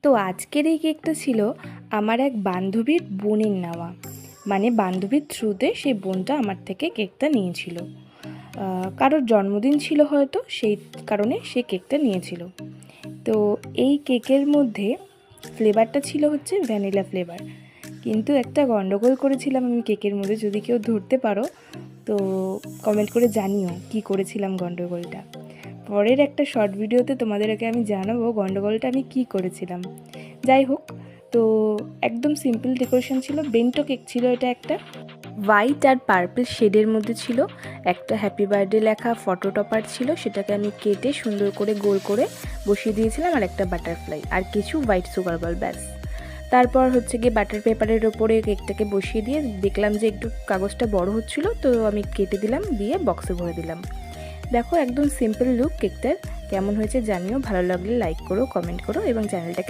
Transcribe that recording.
তো আজকের এই কেকটা ছিল আমার এক বান্ধবীর বোনের নেওয়া, মানে বান্ধবীর থ্রুতে সেই বোনটা আমার থেকে কেকটা নিয়েছিল। কারোর জন্মদিন ছিল হয়তো, সেই কারণে সে কেকটা নিয়েছিল। তো এই কেকের মধ্যে ফ্লেভারটা ছিল হচ্ছে ভ্যানিলা ফ্লেভার, কিন্তু একটা গন্ডগোল করেছিলাম আমি কেকের মধ্যে। যদি কেউ ধরতে পারো তো কমেন্ট করে জানিও কি করেছিলাম গন্ডগোলটা। পরের একটা শর্ট ভিডিওতে তোমাদেরকে আমি জানাবো গন্ডগোলটা আমি কি করেছিলাম। যাই হোক, তো একদম সিম্পল ডেকোরেশন ছিল। বেন্টো কেক ছিল এটা, একটা হোয়াইট আর পার্পল শেডের মধ্যে ছিল। একটা হ্যাপি বার্থডে লেখা ফটো টপার ছিল, সেটাকে আমি কেটে সুন্দর করে গোল করে বসিয়ে দিয়েছিলাম, আর একটা বাটারফ্লাই আর কিছু হোয়াইট সুগার বল, ব্যাস। তারপর হচ্ছে গিয়ে বাটার পেপারের ওপরে কেকটাকে বসিয়ে দিয়ে দেখলাম যে একটু কাগজটা বড় হচ্ছিলো, তো আমি কেটে দিলাম, দিয়ে বক্সে ভরে দিলাম। দেখো একদম সিম্পল লুক কেকটার। কেমন হয়েছে জানিও, ভালো লাগলে লাইক করো, কমেন্ট করো এবং চ্যানেলটাকে